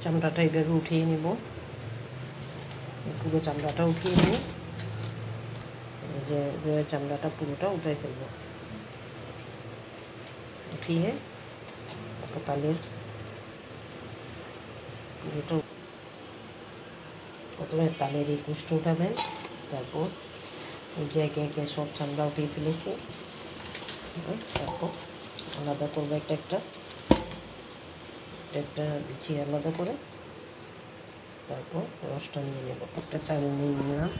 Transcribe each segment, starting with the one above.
চামড়াটা এইভাবে উঠিয়ে নেব, পুরো চামড়াটা উঠিয়ে নিয়ে যে চামড়াটা পুরোটা উঠে ফেলব, উঠিয়ে তারপর তালের পুরোটা প্রথমে তালের এই কুষ্ঠ উঠাবেন, তারপর এই যে একে একে সব চামড়া উঠিয়ে ফেলেছি, তারপর আলাদা করবো একটা একটা বিছিয়ে আলাদা করে, তারপর রসটা নিয়ে নেব। একটা চাল নিয়ে নিলাম,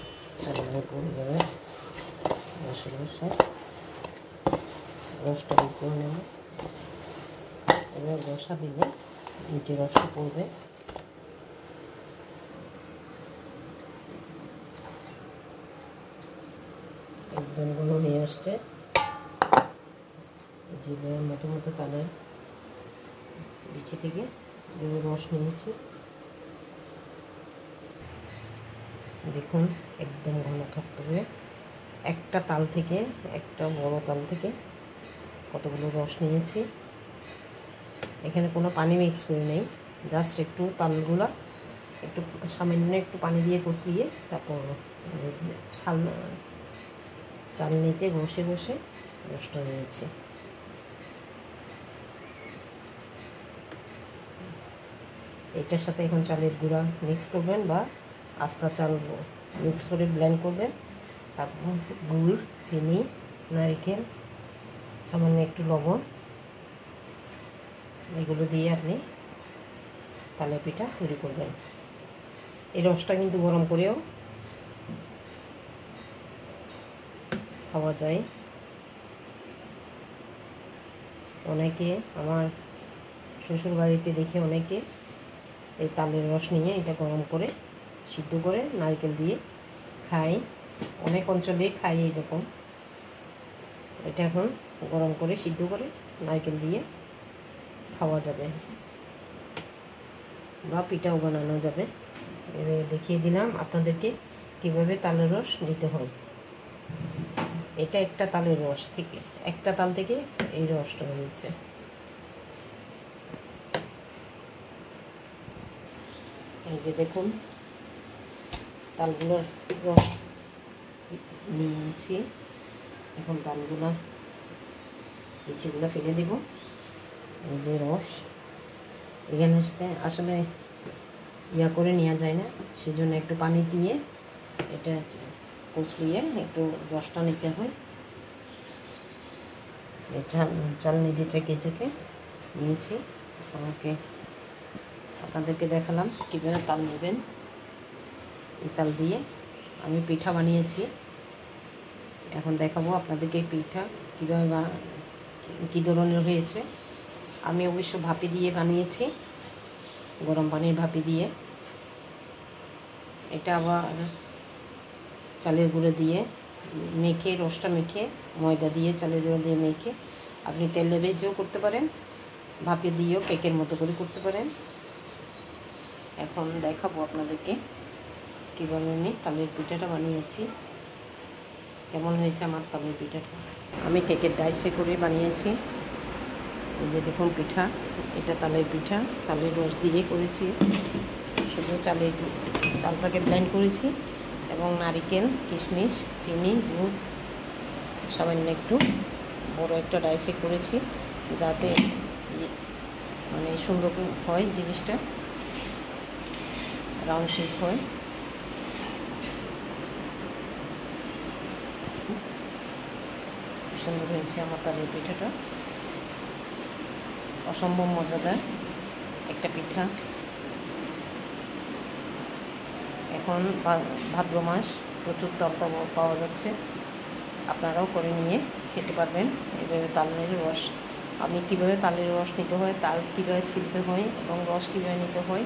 চালের উপর এভাবে রসে রসটা বের করে নেব। এবার রসা দিলে নিচে রসটা পড়বে, একদম ঘন হয়ে আসছে। যেভাবে মতো মতো তালের বিচি থেকে রস নিয়েছি, দেখুন একদম ঘন থাকতে। একটা তাল থেকে, একটা বড় তাল থেকে কতগুলো রস নিয়েছি। এখানে কোনো পানি মিক্স করে নেই, জাস্ট একটু তালগুলা একটু সামান্য একটু পানি দিয়ে কষলিয়ে তারপর চালনিতে ঘষে ঘষে রসটা নিয়েছি। এটার সাথে এখন চালের গুঁড়া মিক্স করবেন বা আস্তা চাল মিক্স করে ব্লেন্ড করবেন। তারপর গুড়, চিনি, নারকেল, সামান্য একটু লবণ, এগুলো দিয়ে আপনি তালের পিঠা তৈরি করবেন। এই রসটা কিন্তু গরম করেও খাওয়া যায়। অনেকে আমার শ্বশুর বাড়িতে দেখি অনেকে এই তালের রস নিয়ে এটা গরম করে সিদ্ধ করে নারকেল দিয়ে খায়, অনেক অঞ্চলে খায় এইরকম। এটা এখন গরম করে সিদ্ধ করে নারকেল দিয়ে খাওয়া যাবে বা পিঠাও বানানো যাবে। এবার দেখিয়ে দিলাম আপনাদেরকে কীভাবে তালের রস নিতে হয়। এটা একটা তালের রস থেকে, একটা তাল থেকে এই রসটা হয়েছে। এই যে দেখুন তালগুলোর রস নিয়েছি, এখন তালগুলো বিচিগুলো ফেলে দেব। এই যে রস, এখানে সাথে আসলে করে নেওয়া যায় না, সেজন্য একটু পানি দিয়ে এটা কচলিয়ে একটু রসটা নিতে হয়। চালনি দিয়ে চেকে চেকে নিয়েছি। আপনাদেরকে দেখালাম কীভাবে তাল নেবেন। এই তাল দিয়ে আমি পিঠা বানিয়েছি, এখন দেখাবো আপনাদেরকে এই পিঠা কীভাবে কী ধরনের হয়েছে। আমি অবশ্য ভাপে দিয়ে বানিয়েছি, গরম পানির ভাপে দিয়ে। এটা আবার চালের গুঁড়ো দিয়ে মেখে, রসটা মেখে ময়দা দিয়ে চালের গুঁড়ো দিয়ে মেখে আপনি তেলে ভেজেও করতে পারেন, ভাপে দিয়েও কেকের মতো করে করতে পারেন। এখন দেখাবো আপনাদেরকে কীভাবে আমি তালের পিঠাটা বানিয়েছি, কেমন হয়েছে আমার তালের পিঠাটা। আমি কেকের ডাইসে করে বানিয়েছি। এই যে দেখুন পিঠা, এটা তালের পিঠা, তালের রস দিয়ে করেছি। শুধু চালটাকে ব্লেন্ড করেছি এবং নারকেল, কিশমিশ, চিনি, দুধ সামান্য একটু বড় একটা ডাইসে করেছি, যাতে মানে সুন্দর হয়, জিনিসটা রাউন্ড শেপ হয়। সুন্দর হয়েছে আমার তালের পিঠাটা, অসম্ভব মজাদার একটা পিঠা। এখন ভাদ্র মাস, প্রচুর তাল পাওয়া যাচ্ছে, আপনারাও করে নিয়ে খেতে পারবেন। এভাবে তালের রস, আমি কীভাবে তালের রস নিতে হয়, তাল কীভাবে ছিলতে হয় এবং রস কীভাবে নিতে হয়